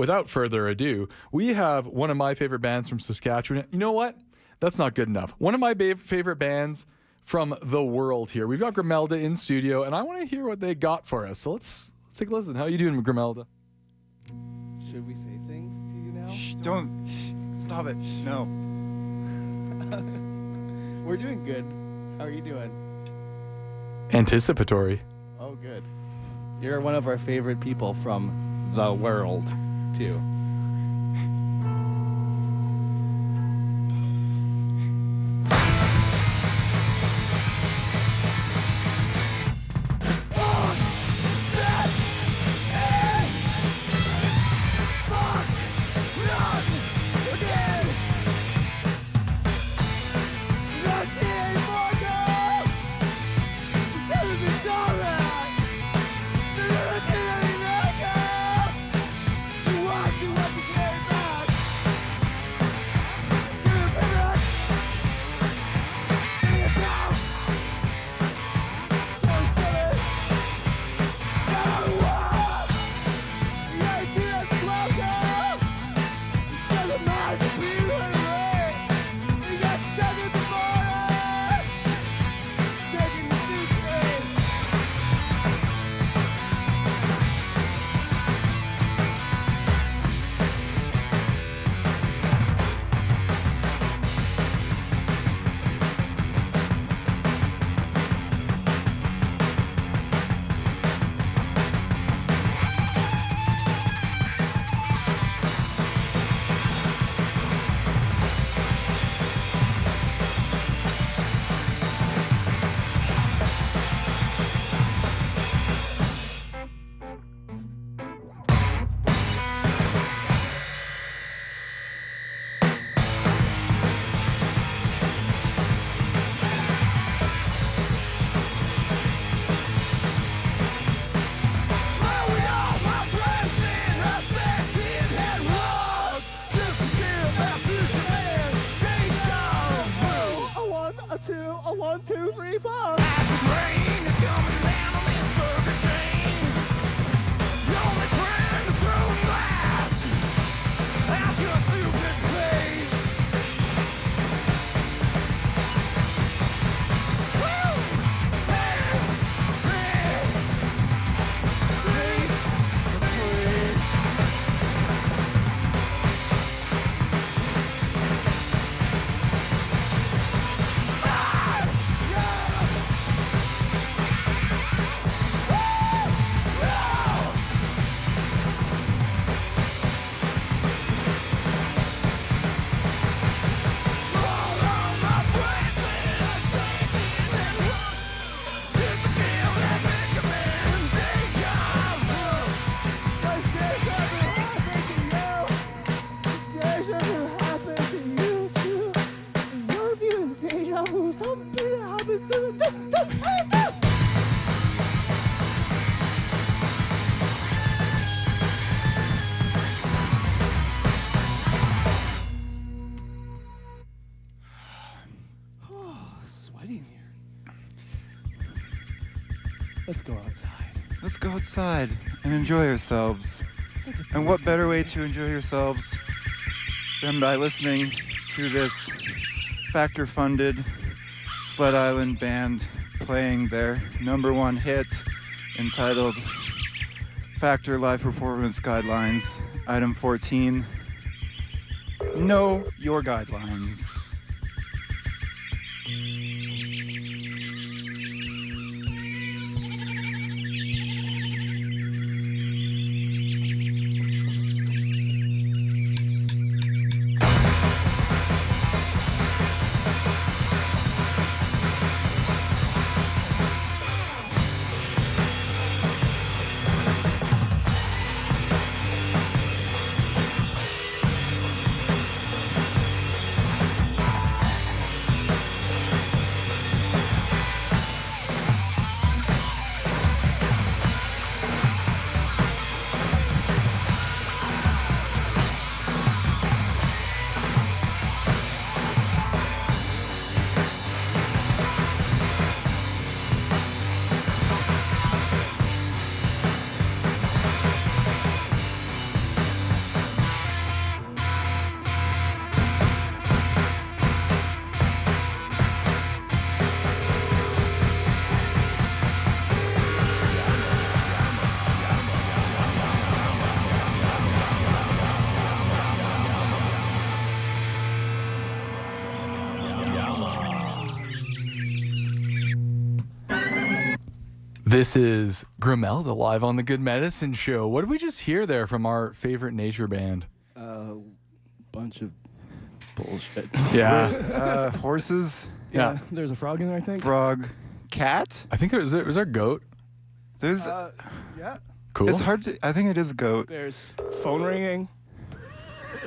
without further ado, we have one of my favorite bands from Saskatchewan. You know what? That's not good enough. One of my favorite bands from the world here. We've got Grimelda in studio, and I want to hear what they got for us. So let's take a listen. How are you doing, Grimelda? Should we say things to you now? Shh, don't. Stop it. No. We're doing good. How are you doing? Anticipatory. Oh, good. You're one of our favorite people from the world, too. Let's go outside and enjoy ourselves. And what better way to enjoy yourselves than by listening to this Factor-funded Sled Island band playing their #1 hit entitled Factor Live Performance Guidelines, Item 14. Know your guidelines. This is Grimelda live on the Good Medicine Show. What did we just hear there from our favorite nature band? Bunch of bullshit. Yeah. Horses, Yeah, there's a frog in there, I think. frog, cat. I think was there a goat? There's. Yeah. Cool. It's hard to. I think it is a goat. There's phone ringing,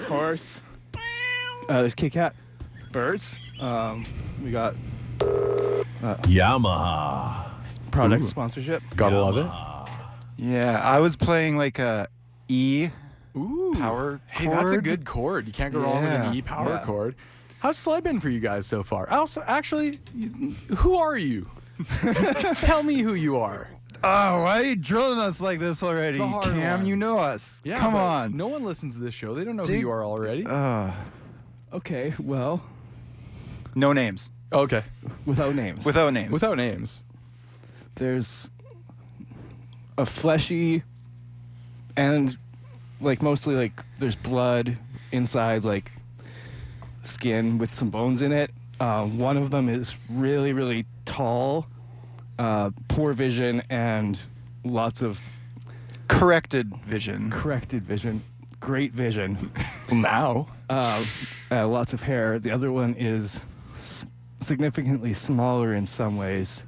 horse. There's Kit Kat, birds. We got Yamaha. product Ooh. sponsorship. Gotta love it. Yeah, I was playing like a E Ooh. power. Hey, that's a chord. good chord. You can't go wrong with Yeah. an E power Yeah. chord. How's Sled been for you guys so far? Also, actually, who are you? Tell me who you are. Oh, why are you drilling us like this already? It's the hard Cam, ones. you know us. Yeah, Come but on. No one listens to this show. They don't know who Dig- you are already. Okay, well, No names. Okay. without names. Without names. Without names. There's a fleshy and like mostly like there's blood inside like skin with some bones in it. One of them is really, really tall, poor vision, and lots of corrected vision. corrected vision, great vision, Now. lots of hair. The other one is significantly smaller in some ways.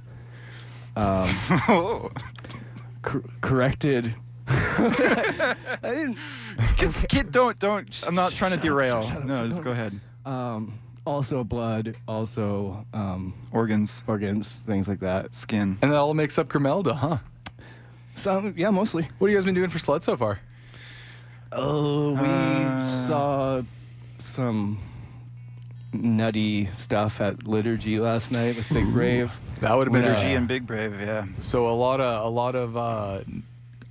Corrected. I didn't. Kid, don't. I'm not trying to derail. shut up, No, just don't. go ahead. Also blood, also Organs, organs, things like that. skin. And that all makes up Grimelda, huh? So yeah, mostly. What have you guys been doing for Sled so far? Oh, we saw some nutty stuff at Liturgy last night with Big Brave. That would have been Liturgy and Big Brave, yeah. So a lot of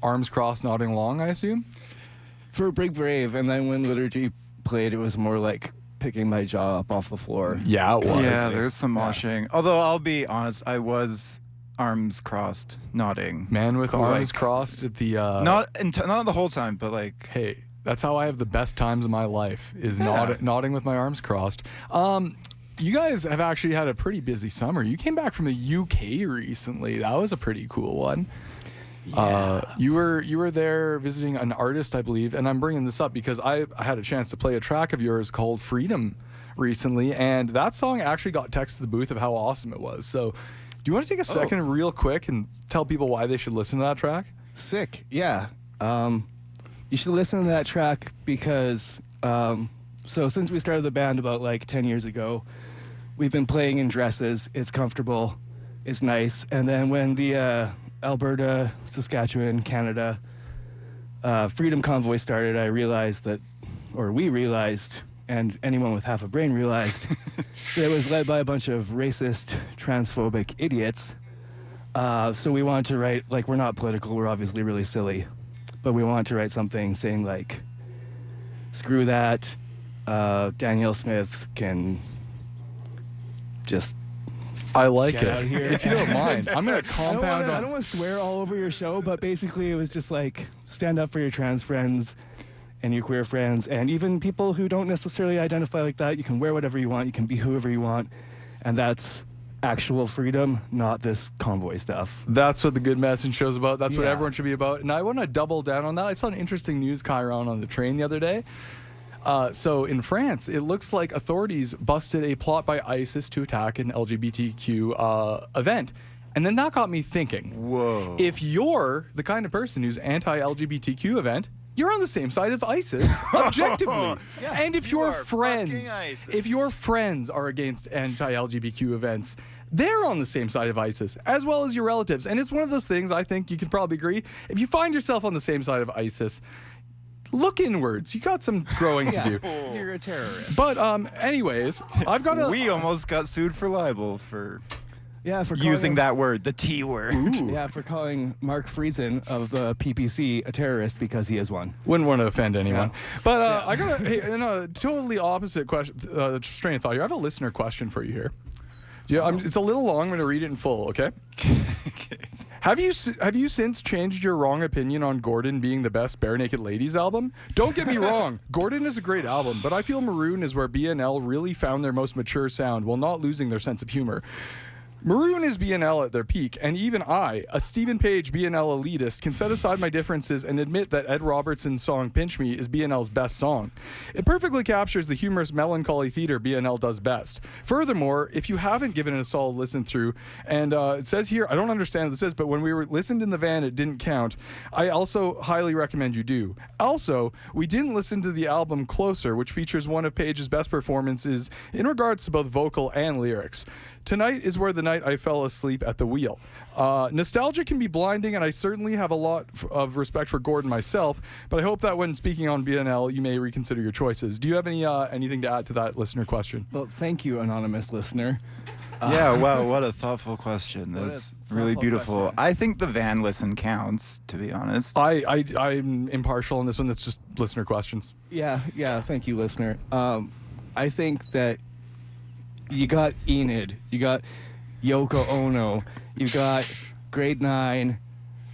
arms crossed, nodding along, I assume. For Big Brave, and then when Liturgy played, it was more like picking my jaw up off the floor. Yeah, it was. Yeah, there's some moshing. Although I'll be honest, I was arms crossed, nodding. Man with For, arms like, crossed at the. Not the whole time, but like. Hey, that's how I have the best times of my life. Is nodding with my arms crossed. You guys have actually had a pretty busy summer. You came back from the UK recently. That was a pretty cool one. You were there visiting an artist, I believe, and I'm bringing this up because I had a chance to play a track of yours called Freedom recently, and that song actually got text to the booth of how awesome it was. So, do you want to take a second real quick and tell people why they should listen to that track? Sick, yeah. You should listen to that track because, so since we started the band about like 10 years ago, we've been playing in dresses. It's comfortable, it's nice. And then when the Alberta, Saskatchewan, Canada Freedom Convoy started, we realized, and anyone with half a brain realized, that it was led by a bunch of racist, transphobic idiots. So we wanted to write, like, we're not political, we're obviously really silly, but we wanted to write something saying, like, screw that, Danielle Smith can just I like get it. out of here. If you don't mind, I'm going to I compound don't on. want to swear all over your show, but basically it was just like stand up for your trans friends and your queer friends and even people who don't necessarily identify like that. You can wear whatever you want. You can be whoever you want. And that's actual freedom, not this convoy stuff. That's what the Good Medicine Show's about. That's what Yeah. everyone should be about. And I want to double down on that. I saw an interesting news chyron on the train the other day. So in France, it looks like authorities busted a plot by ISIS to attack an LGBTQ event. And then that got me thinking. Whoa. If you're the kind of person who's anti-LGBTQ event, you're on the same side of ISIS, objectively. And if You your are friends, fucking ISIS. if your friends are against anti-LGBTQ events, they're on the same side of ISIS, as well as your relatives. And it's one of those things, I think you can probably agree, if you find yourself on the same side of ISIS, look inwards. You got some growing to do. You're a terrorist. But anyways, I've got a... We almost got sued for libel for Yeah, for using that word, the T word. Yeah, for calling Mark Friesen of the PPC a terrorist because he is one. Wouldn't want to offend anyone. Yeah. But I got in a totally opposite question, strain of thought here. I have a listener question for you here. It's a little long. I'm going to read it in full, okay? Have you since changed your wrong opinion on Gordon being the best Bare Naked Ladies album? Don't get me wrong, Gordon is a great album, but I feel Maroon is where BNL really found their most mature sound while not losing their sense of humor. Maroon is BNL at their peak, and even I, a Stephen Page BNL elitist, can set aside my differences and admit that Ed Robertson's song Pinch Me is BNL's best song. It perfectly captures the humorous melancholy theater BNL does best. Furthermore, if you haven't given it a solid listen through, and it says here, I don't understand what this is, but when we were listened in the van, it didn't count. I also highly recommend you do. Also, we didn't listen to the album Closer, which features one of Page's best performances in regards to both vocal and lyrics. Tonight is where the night I fell asleep at the wheel. Nostalgia can be blinding, and I certainly have a lot of respect for Gordon myself, but I hope that when speaking on BNL, you may reconsider your choices. Do you have anything to add to that listener question? Well, thank you, anonymous listener. Yeah, wow, what a thoughtful question. That's really beautiful. Question. I think the van listen counts, to be honest. I'm impartial on this one. That's just listener questions. Yeah, thank you, listener. I think that you got Enid, you got Yoko Ono, you got Grade 9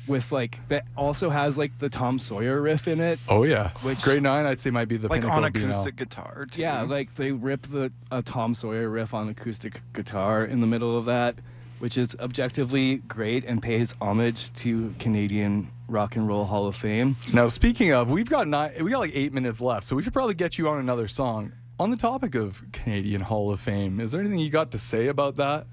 with that also has the Tom Sawyer riff in it. Oh yeah, Which- Grade 9 I'd say might be the pinnacle on of BNL. acoustic guitar, too. Yeah, they rip a Tom Sawyer riff on acoustic guitar in the middle of that, which is objectively great and pays homage to Canadian Rock and Roll Hall of Fame. Now speaking of, we got 8 minutes left, so we should probably get you on another song. On the topic of Canadian Hall of Fame, is there anything you got to say about that?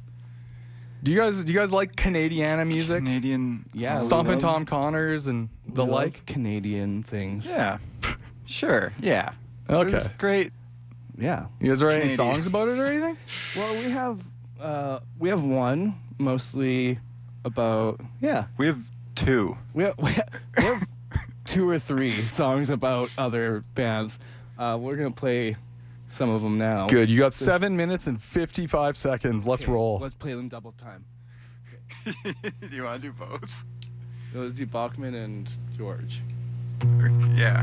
Do you guys like Canadiana music? Canadian. Yeah, Stompin' we love- Tom Connors and the We love like? Canadian things. Yeah. Sure, yeah. Okay. It's great. Yeah. You guys write any Canadian. songs about it or anything? Well, we have one mostly about We have two. we have 2 or 3 songs about other bands. We're gonna play some of them now. Good. You got 7 minutes and 55 seconds. Let's Okay, roll. Let's play them double time. Do you want to do both? Let's do Bachman and George. Yeah.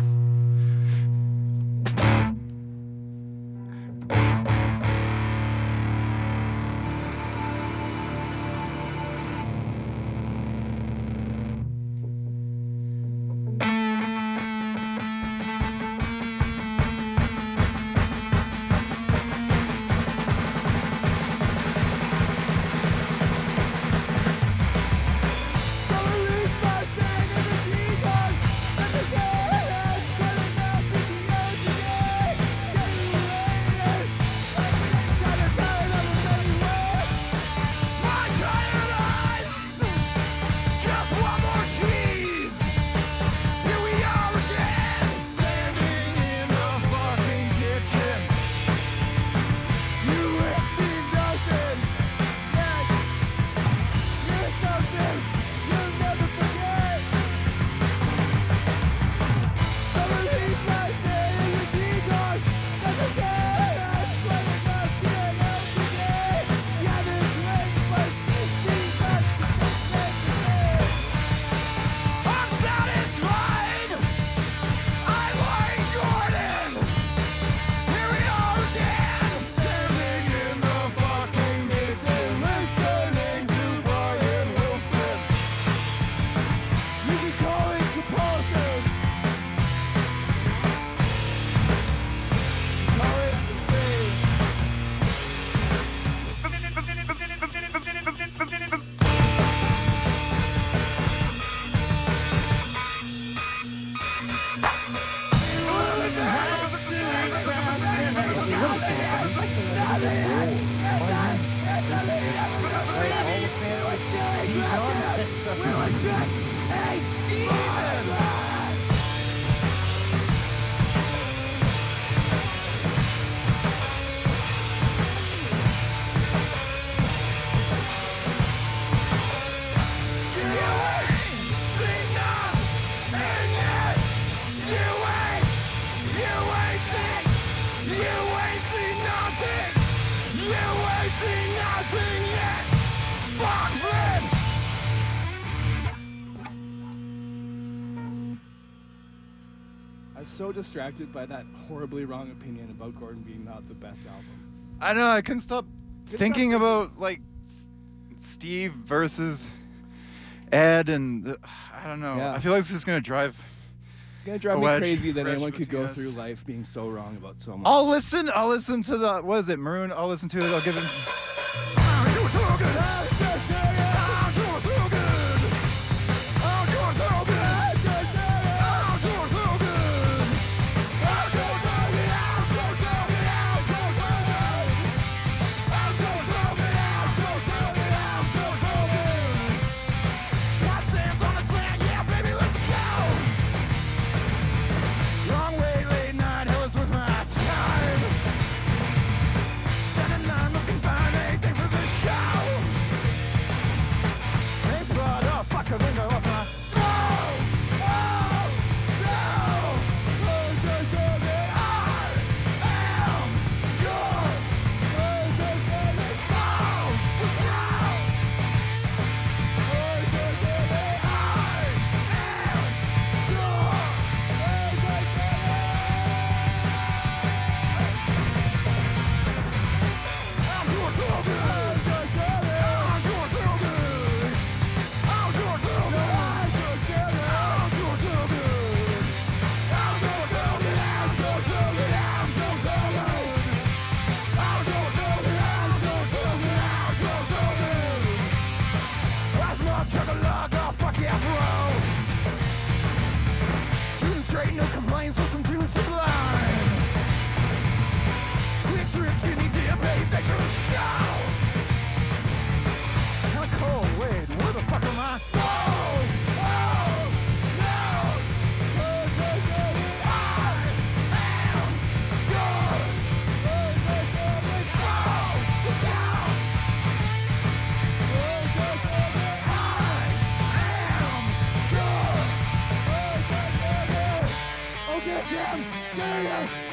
I was so distracted by that horribly wrong opinion about Gordon being not the best album. I know, I couldn't stop thinking about Steve versus Ed, and I don't know. Yeah. I feel like this is gonna drive. It's gonna drive A me wedge crazy that anyone could go between us. through life being so wrong about so much. I'll listen to the, what is it, Maroon? I'll listen to it. I'll give it.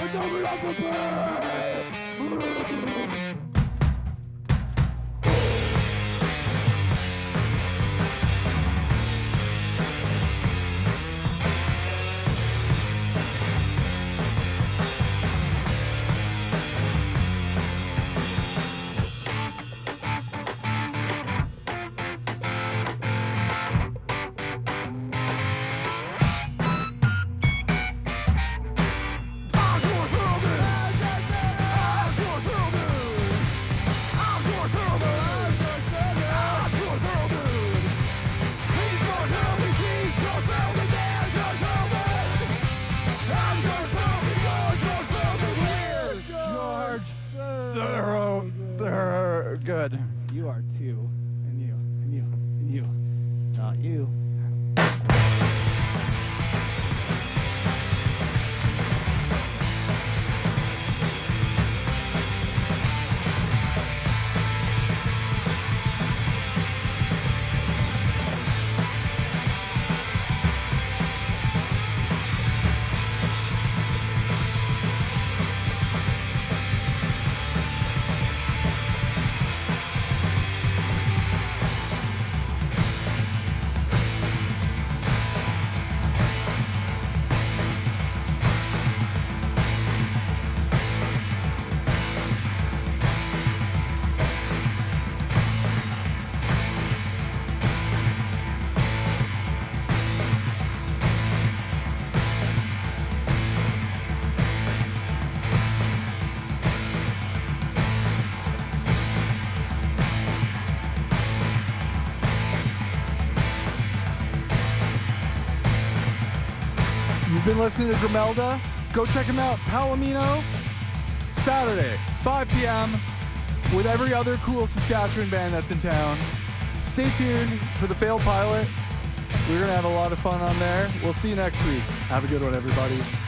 Let's open up the bird! They're good. You are too. And you. And you. And you. Not you. You've been listening to Grimelda. Go check him out. Palomino, Saturday, 5 p.m. with every other cool Saskatchewan band that's in town. Stay tuned for the failed pilot. We're going to have a lot of fun on there. We'll see you next week. Have a good one, everybody.